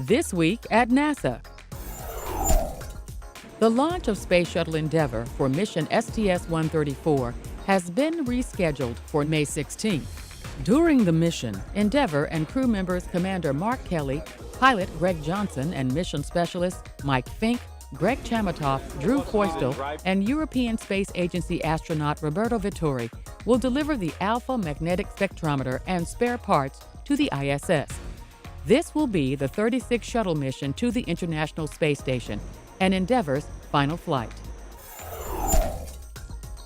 This week at NASA. The launch of Space Shuttle Endeavour for mission STS-134 has been rescheduled for May 16th. During the mission, Endeavour and crew members Commander Mark Kelly, pilot Greg Johnson, and mission specialists Mike Fink, Greg Chamatoff, Drew Feustel, and European Space Agency astronaut Roberto Vittori will deliver the Alpha Magnetic Spectrometer and spare parts to the ISS. This will be the 36th shuttle mission to the International Space Station and Endeavour's final flight.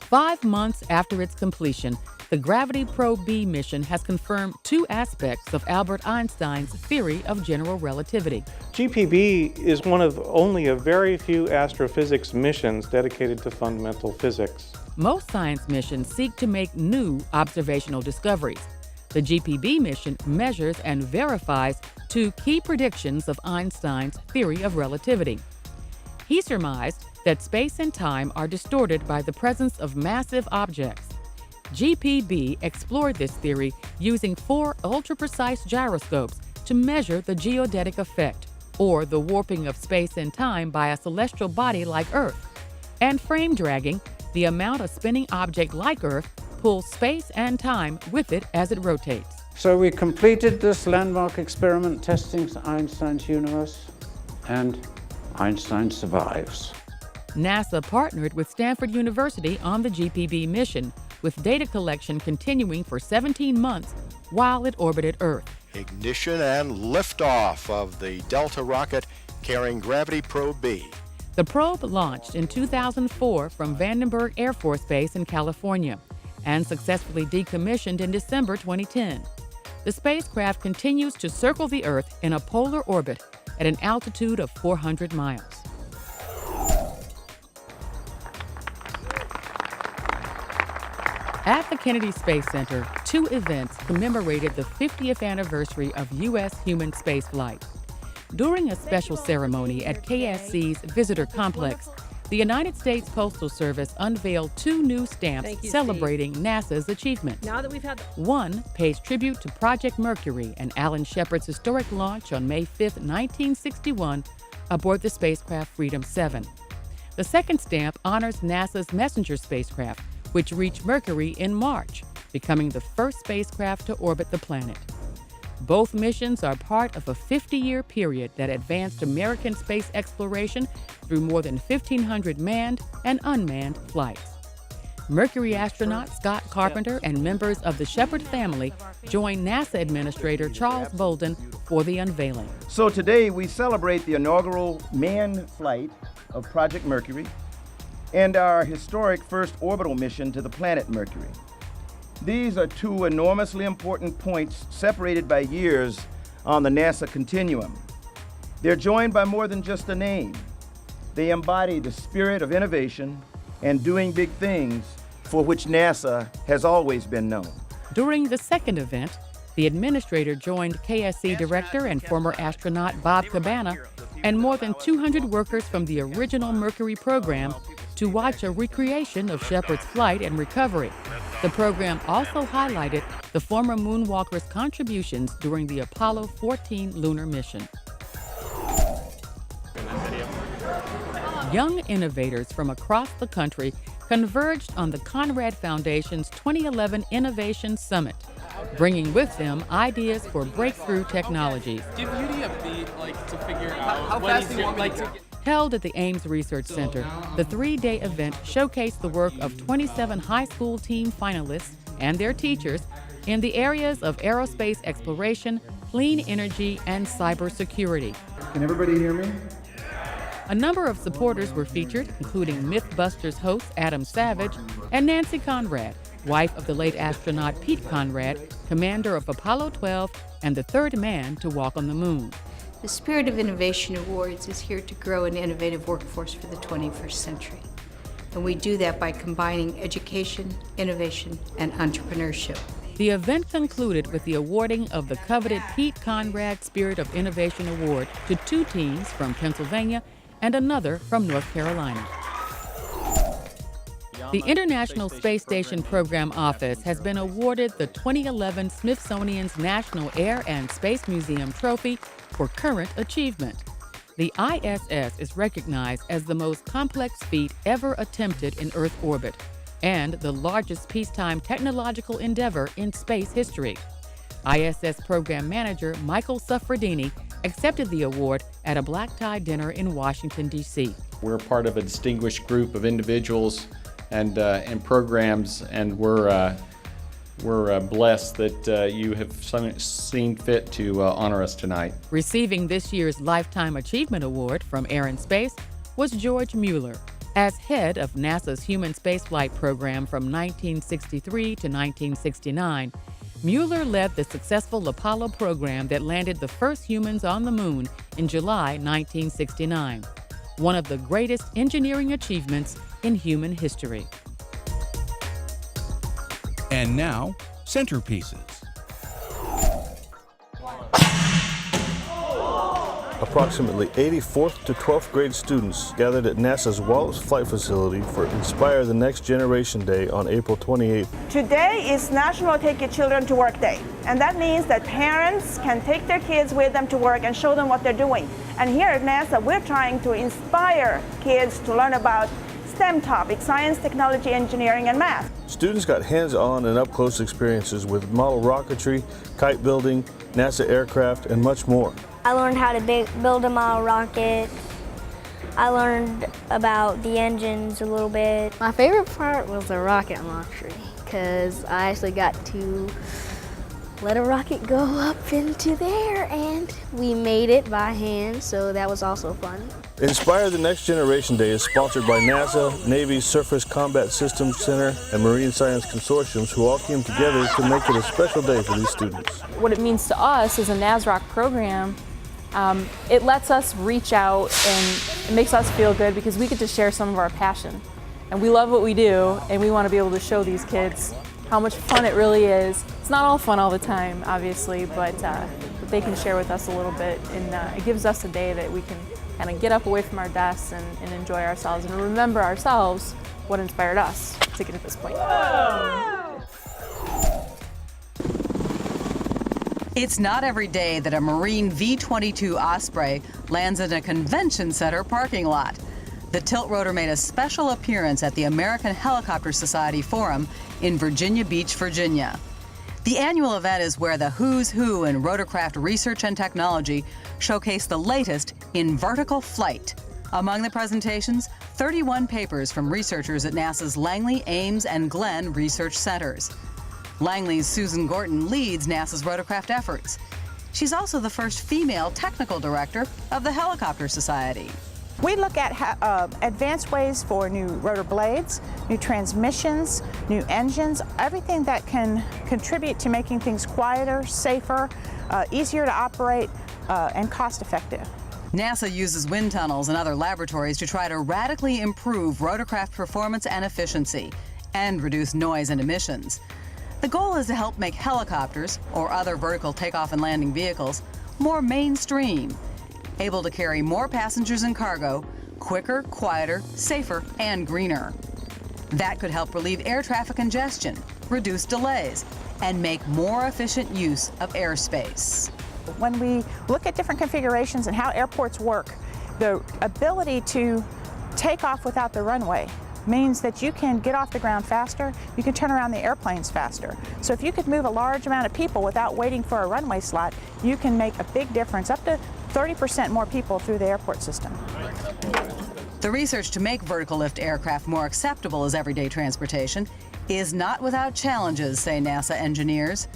5 months after its completion, the Gravity Probe B mission has confirmed two aspects of Albert Einstein's theory of general relativity. GPB is one of only a very few astrophysics missions dedicated to fundamental physics. Most science missions seek to make new observational discoveries. The GPB mission measures and verifies two key predictions of Einstein's theory of relativity. He surmised that space and time are distorted by the presence of massive objects. GPB explored this theory using 4 ultra-precise gyroscopes to measure the geodetic effect, or the warping of space and time by a celestial body like Earth, and frame dragging, the amount a spinning object like Earth pulls space and time with it as it rotates. So we completed this landmark experiment testing Einstein's universe, and Einstein survives. NASA partnered with Stanford University on the GPB mission, with data collection continuing for 17 months while it orbited Earth. Ignition and liftoff of the Delta rocket carrying Gravity Probe B. The probe launched in 2004 from Vandenberg Air Force Base in California and successfully decommissioned in December 2010. The spacecraft continues to circle the Earth in a polar orbit at an altitude of 400 miles. At the Kennedy Space Center, 2 events commemorated the 50th anniversary of U.S. human spaceflight. During a special ceremony at KSC's Visitor Complex, the United States Postal Service unveiled 2 new stamps celebrating NASA's achievement. One pays tribute to Project Mercury and Alan Shepard's historic launch on May 5, 1961, aboard the spacecraft Freedom 7. The second stamp honors NASA's Messenger spacecraft, which reached Mercury in March, becoming the first spacecraft to orbit the planet. Both missions are part of a 50-year period that advanced American space exploration through more than 1,500 manned and unmanned flights. Mercury astronaut Scott Carpenter and members of the Shepard family joined NASA Administrator Charles Bolden for the unveiling. So today we celebrate the inaugural manned flight of Project Mercury and our historic first orbital mission to the planet Mercury. These are 2 enormously important points separated by years on the NASA continuum. They're joined by more than just a name. They embody the spirit of innovation and doing big things for which NASA has always been known. During the second event, the administrator joined KSC director and former astronaut Bob Cabana and more than 200 workers from the original Mercury program to watch a recreation of Shepard's flight and recovery. The program also highlighted the former moonwalkers' contributions during the Apollo 14 lunar mission. Young innovators from across the country converged on the Conrad Foundation's 2011 Innovation Summit, bringing with them ideas for breakthrough technologies. Give Yudi a beat, to figure out how fast you want to get. Held at the Ames Research Center, the 3-day event showcased the work of 27 high school team finalists and their teachers in the areas of aerospace exploration, clean energy, and cybersecurity. Can everybody hear me? A number of supporters were featured, including Mythbusters host Adam Savage and Nancy Conrad, wife of the late astronaut Pete Conrad, commander of Apollo 12 and the 3rd man to walk on the moon. The Spirit of Innovation Awards is here to grow an innovative workforce for the 21st century. And we do that by combining education, innovation, and entrepreneurship. The event concluded with the awarding of the coveted Pete Conrad Spirit of Innovation Award to 2 teams from Pennsylvania and another from North Carolina. The International Space Station Program Office has been awarded the 2011 Smithsonian's National Air and Space Museum Trophy for current achievement. The ISS is recognized as the most complex feat ever attempted in Earth orbit and the largest peacetime technological endeavor in space history. ISS Program Manager Michael Suffredini accepted the award at a black-tie dinner in Washington, D.C. We're part of a distinguished group of individuals and programs, and we're blessed that you have seen fit to honor us tonight. Receiving this year's Lifetime Achievement Award from Air and Space was George Mueller. As head of NASA's human spaceflight program from 1963 to 1969, Mueller led the successful Apollo program that landed the first humans on the moon in July 1969, one of the greatest engineering achievements in human history. And now, centerpieces. Approximately 84th to 12th grade students gathered at NASA's Wallops Flight Facility for Inspire the Next Generation Day on April 28th. Today is National Take Your Children to Work Day, and that means that parents can take their kids with them to work and show them what they're doing. And here at NASA, we're trying to inspire kids to learn about STEM topics: science, technology, engineering, and math. Students got hands-on and up-close experiences with model rocketry, kite building, NASA aircraft, and much more. I learned how to build a model rocket. I learned about the engines a little bit. My favorite part was the rocket launcher, because I actually got to let a rocket go up into the air, and we made it by hand, so that was also fun. Inspire the Next Generation Day is sponsored by NASA, Navy's Surface Combat Systems Center, and Marine Science Consortiums, who all came together to make it a special day for these students. What it means to us as a NASROC program, it lets us reach out and it makes us feel good because we get to share some of our passion. And we love what we do, and we want to be able to show these kids how much fun it really is. It's not all fun all the time, obviously, but they can share with us a little bit, and it gives us a day that we can kind of get up away from our desks and enjoy ourselves and remember ourselves what inspired us to get to this point. It's not every day that a Marine V-22 Osprey lands in a convention center parking lot. The tilt rotor made a special appearance at the American Helicopter Society Forum in Virginia Beach, Virginia. The annual event is where the who's who in rotorcraft research and technology showcase the latest in vertical flight. Among the presentations, 31 papers from researchers at NASA's Langley, Ames, and Glenn research centers. Langley's Susan Gorton leads NASA's rotorcraft efforts. She's also the first female technical director of the Helicopter Society. We look at advanced ways for new rotor blades, new transmissions, new engines, everything that can contribute to making things quieter, safer, easier to operate, and cost-effective. NASA uses wind tunnels and other laboratories to try to radically improve rotorcraft performance and efficiency and reduce noise and emissions. The goal is to help make helicopters, or other vertical takeoff and landing vehicles, more mainstream, able to carry more passengers and cargo, quicker, quieter, safer, and greener. That could help relieve air traffic congestion, reduce delays, and make more efficient use of airspace. When we look at different configurations and how airports work, the ability to take off without the runway means that you can get off the ground faster, you can turn around the airplanes faster. So if you could move a large amount of people without waiting for a runway slot, you can make a big difference, up to 30% more people through the airport system. The research to make vertical lift aircraft more acceptable as everyday transportation is not without challenges, say NASA engineers.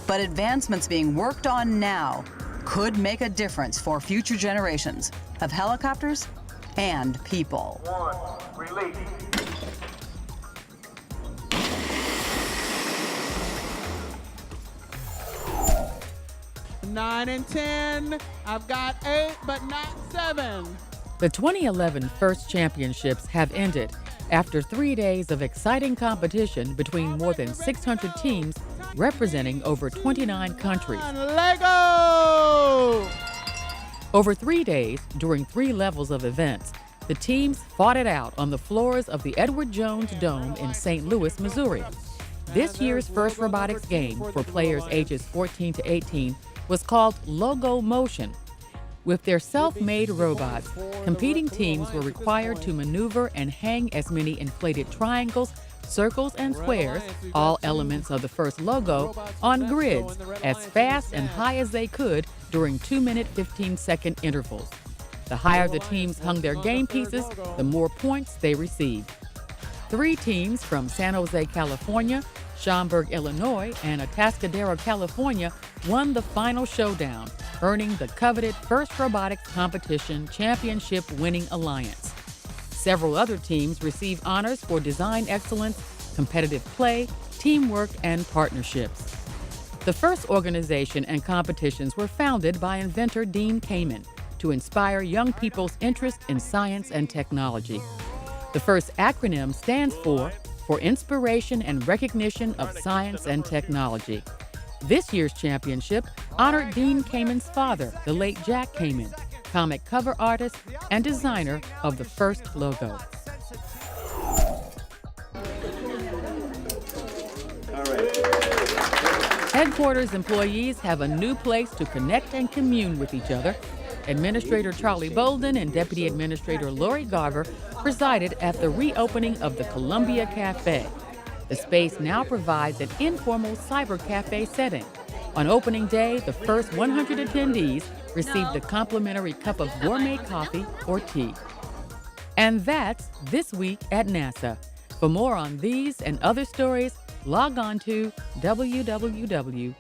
But advancements being worked on now could make a difference for future generations of helicopters and people. 1, release. Nine and 10. I've got 8, but not 7. The 2011 FIRST Championships have ended after 3 days of exciting competition between more than 600 teams representing over 29 countries. Lego! Over 3 days, during 3 levels of events, The teams fought it out on the floors of the Edward Jones Dome in St. Louis, Missouri. This year's first robotics game for players ages 14 to 18 was called Logo Motion. With their self-made robots, competing teams were required to maneuver and hang as many inflated triangles, circles, and squares, all elements of the first logo, on grids as fast and high as they could during 2-minute, 15-second intervals. The higher the teams hung their game pieces, the more points they received. 3 teams from San Jose, California, Schaumburg, Illinois, and Atascadero, California won the final showdown, earning the coveted First Robotics Competition Championship winning alliance. Several other teams received honors for design excellence, competitive play, teamwork, and partnerships. The first organization and competitions were founded by inventor Dean Kamen to inspire young people's interest in science and technology. The first acronym stands for Inspiration and Recognition of Science and Technology. This year's championship honored Dean Kamen's father, the late Jack Kamen, comic cover artist and designer of the first logo. Headquarters employees have a new place to connect and commune with each other. Administrator Charlie Bolden and Deputy Administrator Lori Garver presided at the reopening of the Columbia Cafe. The space now provides an informal cyber cafe setting. On opening day, the first 100 attendees received a complimentary cup of gourmet coffee or tea. And that's This Week at NASA. For more on these and other stories, log on to www.nasa.gov.